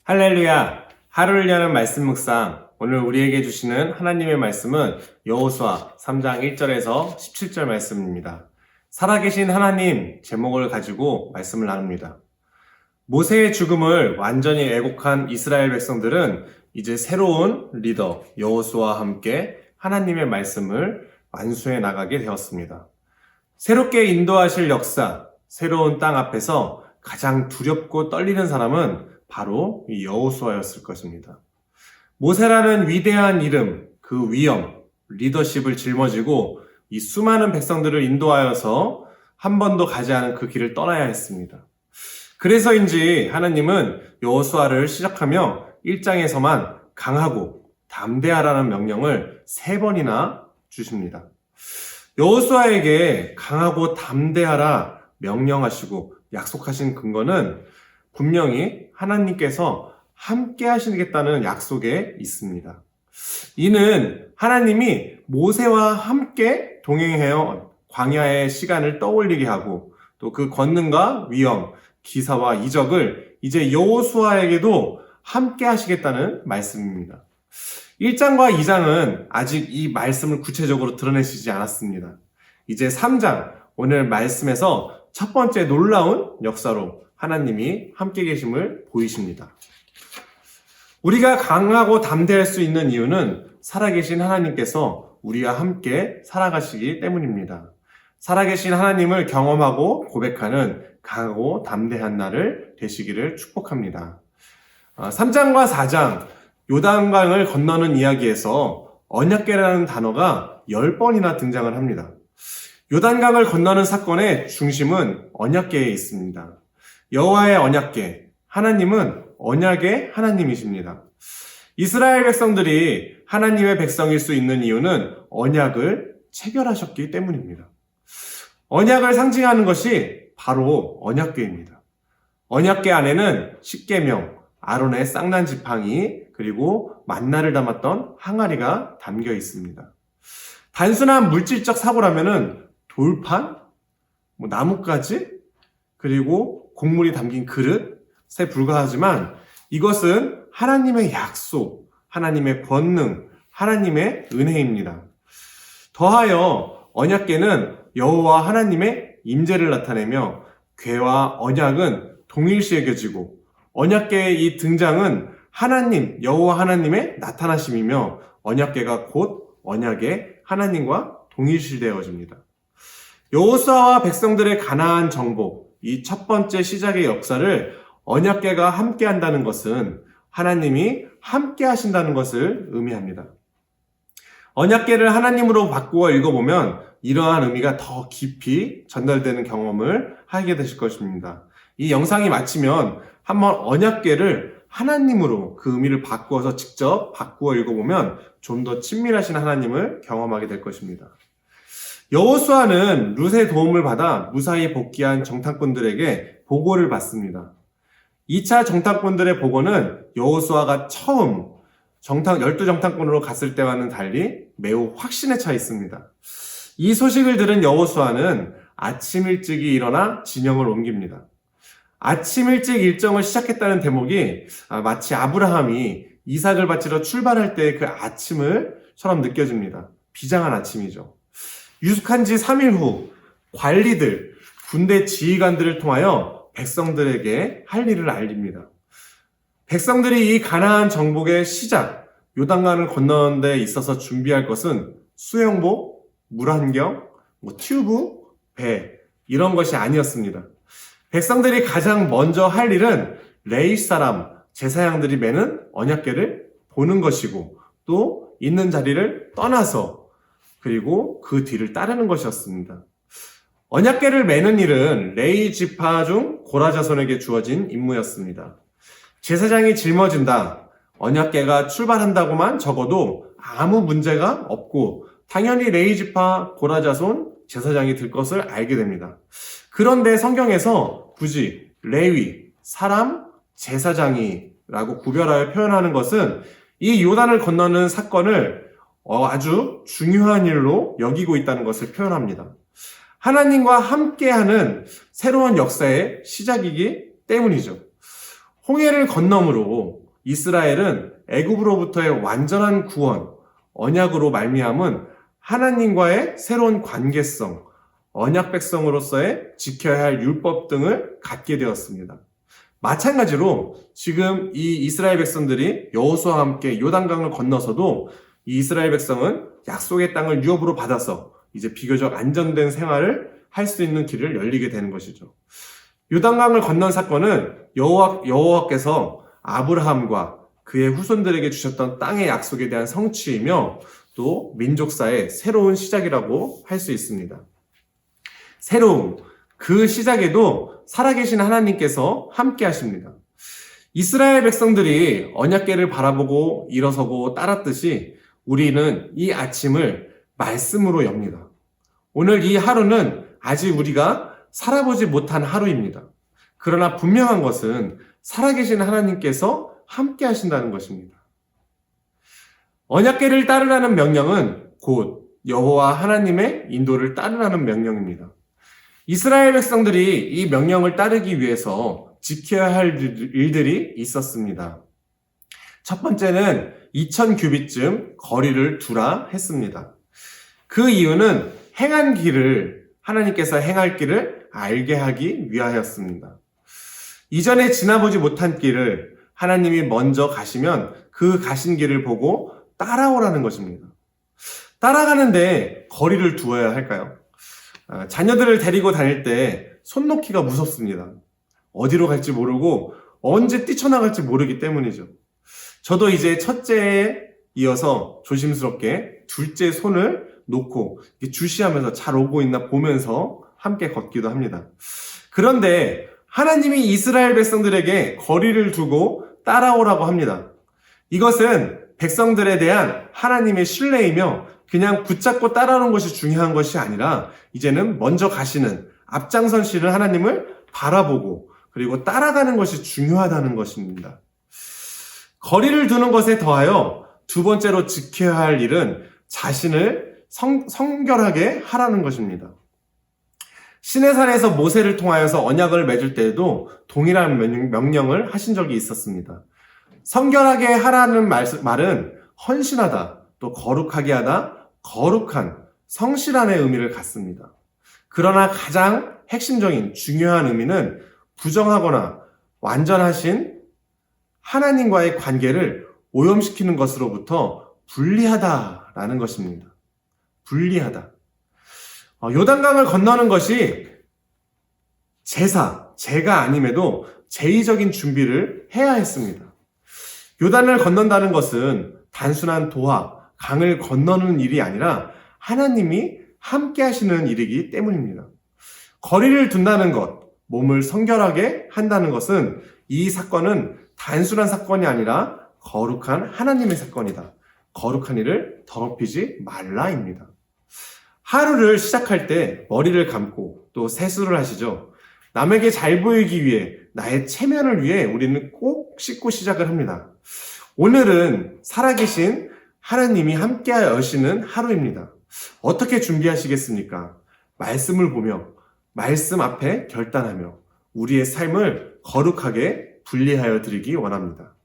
할렐루야! 하루를 여는 말씀 묵상. 오늘 우리에게 주시는 하나님의 말씀은 여호수아 3장 1절에서 17절 말씀입니다. 살아계신 하나님 제목을 가지고 말씀을 나눕니다. 모세의 죽음을 완전히 왜곡한 이스라엘 백성들은 이제 새로운 리더 여호수아와 함께 하나님의 말씀을 완수해 나가게 되었습니다. 새롭게 인도하실 역사, 새로운 땅 앞에서 가장 두렵고 떨리는 사람은 바로 이 여호수아였을 것입니다. 모세라는 위대한 이름, 그 위엄, 리더십을 짊어지고 이 수많은 백성들을 인도하여서 한 번도 가지 않은 그 길을 떠나야 했습니다. 그래서인지 하나님은 여호수아를 시작하며 1장에서만 강하고 담대하라는 명령을 3번이나 주십니다. 여호수아에게 강하고 담대하라 명령하시고 약속하신 근거는 분명히 하나님께서 함께 하시겠다는 약속에 있습니다. 이는 하나님이 모세와 함께 동행하여 광야의 시간을 떠올리게 하고 또 그 권능과 위엄, 기사와 이적을 이제 여호수아에게도 함께 하시겠다는 말씀입니다. 1장과 2장은 아직 이 말씀을 구체적으로 드러내시지 않았습니다. 이제 3장, 오늘 말씀에서 첫 번째 놀라운 역사로 하나님이 함께 계심을 보이십니다. 우리가 강하고 담대할 수 있는 이유는 살아계신 하나님께서 우리와 함께 살아가시기 때문입니다. 살아계신 하나님을 경험하고 고백하는 강하고 담대한 날을 되시기를 축복합니다. 3장과 4장, 요단강을 건너는 이야기에서 언약궤라는 단어가 10번이나 등장을 합니다. 요단강을 건너는 사건의 중심은 언약궤에 있습니다. 여호와의 언약궤, 하나님은 언약의 하나님이십니다. 이스라엘 백성들이 하나님의 백성일 수 있는 이유는 언약을 체결하셨기 때문입니다. 언약을 상징하는 것이 바로 언약궤입니다. 언약궤 안에는 십계명, 아론의 쌍난 지팡이, 그리고 만나를 담았던 항아리가 담겨 있습니다. 단순한 물질적 사고라면은 돌판, 나뭇가지, 그리고 곡물이 담긴 그릇에 불과하지만 이것은 하나님의 약속, 하나님의 권능, 하나님의 은혜입니다. 더하여 언약궤는 여호와 하나님의 임재를 나타내며 궤와 언약은 동일시 여겨지고 언약궤의 이 등장은 하나님, 여호와 하나님의 나타나심이며 언약궤가 곧 언약의 하나님과 동일시되어집니다. 여호수아와 백성들의 가나안 정복, 이 첫 번째 시작의 역사를 언약궤가 함께 한다는 것은 하나님이 함께 하신다는 것을 의미합니다. 언약궤를 하나님으로 바꾸어 읽어보면 이러한 의미가 더 깊이 전달되는 경험을 하게 되실 것입니다. 이 영상이 마치면 한번 언약궤를 하나님으로 그 의미를 바꾸어서 직접 바꾸어 읽어보면 좀 더 친밀하신 하나님을 경험하게 될 것입니다. 여호수아는 룻의 도움을 받아 무사히 복귀한 정탐꾼들에게 보고를 받습니다. 2차 정탐꾼들의 보고는 여호수아가 처음 12정탐꾼으로 갔을 때와는 달리 매우 확신에 차 있습니다. 이 소식을 들은 여호수아는 아침 일찍이 일어나 진영을 옮깁니다. 아침 일찍 일정을 시작했다는 대목이 마치 아브라함이 이삭을 바치러 출발할 때 그 아침을처럼 느껴집니다. 비장한 아침이죠. 유숙한 지 3일 후 관리들, 군대 지휘관들을 통하여 백성들에게 할 일을 알립니다. 백성들이 이 가나안 정복의 시작, 요단강을 건너는 데 있어서 준비할 것은 수영복, 물안경, 튜브, 배 이런 것이 아니었습니다. 백성들이 가장 먼저 할 일은 레위 사람, 제사장들이 매는 언약궤를 보는 것이고 또 있는 자리를 떠나서 그리고 그 뒤를 따르는 것이었습니다. 언약궤를 매는 일은 레위 지파 중 고라 자손에게 주어진 임무였습니다. 제사장이 짊어진다, 언약궤가 출발한다고만 적어도 아무 문제가 없고 당연히 레위 지파 고라 자손 제사장이 될 것을 알게 됩니다. 그런데 성경에서 굳이 레위, 사람, 제사장이라고 구별하여 표현하는 것은 이 요단을 건너는 사건을 아주 중요한 일로 여기고 있다는 것을 표현합니다. 하나님과 함께하는 새로운 역사의 시작이기 때문이죠. 홍해를 건너므로 이스라엘은 애굽으로부터의 완전한 구원, 언약으로 말미암은 하나님과의 새로운 관계성, 언약 백성으로서의 지켜야 할 율법 등을 갖게 되었습니다. 마찬가지로 지금 이 이스라엘 백성들이 여호수아와 함께 요단강을 건너서도 이 이스라엘 백성은 약속의 땅을 유업으로 받아서 이제 비교적 안전된 생활을 할 수 있는 길을 열리게 되는 것이죠. 요단강을 건넌 사건은 여호와께서 아브라함과 그의 후손들에게 주셨던 땅의 약속에 대한 성취이며 또 민족사의 새로운 시작이라고 할 수 있습니다. 새로움, 그 시작에도 살아계신 하나님께서 함께 하십니다. 이스라엘 백성들이 언약궤를 바라보고 일어서고 따랐듯이 우리는 이 아침을 말씀으로 엽니다. 오늘 이 하루는 아직 우리가 살아보지 못한 하루입니다. 그러나 분명한 것은 살아계신 하나님께서 함께 하신다는 것입니다. 언약궤를 따르라는 명령은 곧 여호와 하나님의 인도를 따르라는 명령입니다. 이스라엘 백성들이 이 명령을 따르기 위해서 지켜야 할 일들이 있었습니다. 첫 번째는 2000규빗쯤 거리를 두라 했습니다. 그 이유는 행한 길을 하나님께서 행할 길을 알게 하기 위하였습니다. 이전에 지나보지 못한 길을 하나님이 먼저 가시면 그 가신 길을 보고 따라오라는 것입니다. 따라가는데 거리를 두어야 할까요? 자녀들을 데리고 다닐 때 손 놓기가 무섭습니다. 어디로 갈지 모르고 언제 뛰쳐나갈지 모르기 때문이죠. 저도 이제 첫째에 이어서 조심스럽게 둘째 손을 놓고 주시하면서 잘 오고 있나 보면서 함께 걷기도 합니다. 그런데 하나님이 이스라엘 백성들에게 거리를 두고 따라오라고 합니다. 이것은 백성들에 대한 하나님의 신뢰이며 그냥 붙잡고 따라오는 것이 중요한 것이 아니라 이제는 먼저 가시는 앞장서시는 하나님을 바라보고 그리고 따라가는 것이 중요하다는 것입니다. 거리를 두는 것에 더하여 두 번째로 지켜야 할 일은 자신을 성결하게 하라는 것입니다. 시내산에서 모세를 통하여서 언약을 맺을 때에도 동일한 명령을 하신 적이 있었습니다. 성결하게 하라는 말은 헌신하다, 또 거룩하게 하다, 거룩한, 성실한의 의미를 갖습니다. 그러나 가장 핵심적인 중요한 의미는 부정하거나 완전하신 하나님과의 관계를 오염시키는 것으로부터 분리하다라는 것입니다. 분리하다. 요단강을 건너는 것이 제가 아님에도 제의적인 준비를 해야 했습니다. 요단을 건넌다는 것은 단순한 도하, 강을 건너는 일이 아니라 하나님이 함께 하시는 일이기 때문입니다. 거리를 둔다는 것, 몸을 성결하게 한다는 것은 이 사건은 단순한 사건이 아니라 거룩한 하나님의 사건이다. 거룩한 일을 더럽히지 말라입니다. 하루를 시작할 때 머리를 감고 또 세수를 하시죠. 남에게 잘 보이기 위해 나의 체면을 위해 우리는 꼭 씻고 시작을 합니다. 오늘은 살아계신 하나님이 함께 하시는 하루입니다. 어떻게 준비하시겠습니까? 말씀을 보며 말씀 앞에 결단하며 우리의 삶을 거룩하게 분리하여 드리기 원합니다.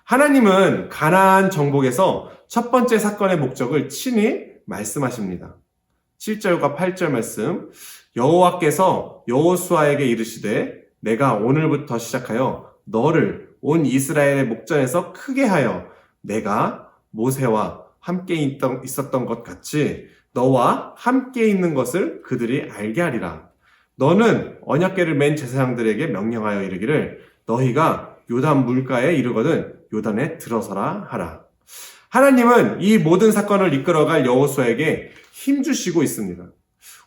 하나님은 가나안 정복에서 첫 번째 사건의 목적을 친히 말씀하십니다. 7절과 8절 말씀, 여호와께서 여호수아에게 이르시되 내가 오늘부터 시작하여 너를 온 이스라엘의 목전에서 크게 하여 내가 모세와 함께 있었던 것 같이 너와 함께 있는 것을 그들이 알게 하리라. 너는 언약궤를 맨 제사장들에게 명령하여 이르기를 너희가 요단 물가에 이르거든 요단에 들어서라 하라. 하나님은 이 모든 사건을 이끌어갈 여호수아에게 힘주시고 있습니다.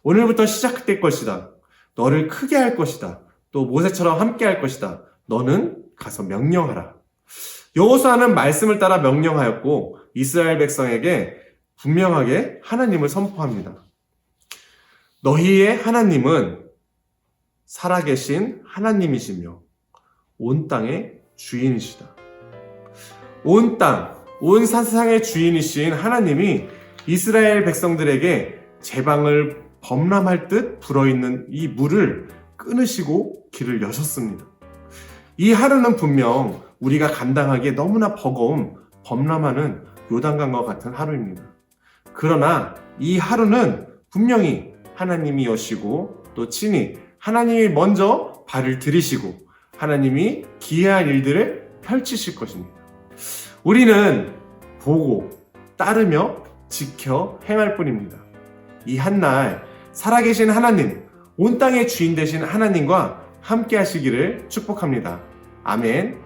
오늘부터 시작될 것이다. 너를 크게 할 것이다. 또 모세처럼 함께 할 것이다. 너는 가서 명령하라. 여호수아는 말씀을 따라 명령하였고 이스라엘 백성에게 분명하게 하나님을 선포합니다. 너희의 하나님은 살아계신 하나님이시며 온 땅의 주인이시다. 온 땅, 온 세상의 주인이신 하나님이 이스라엘 백성들에게 제방을 범람할 듯 불어있는 이 물을 끊으시고 길을 여셨습니다. 이 하루는 분명 우리가 감당하기에 너무나 버거운 범람하는 요단강과 같은 하루입니다. 그러나 이 하루는 분명히 하나님이 여시고 또 친히 하나님이 먼저 발을 들이시고 하나님이 기이한 일들을 펼치실 것입니다. 우리는 보고 따르며 지켜 행할 뿐입니다. 이 한날 살아계신 하나님, 온 땅의 주인 되신 하나님과 함께 하시기를 축복합니다. 아멘.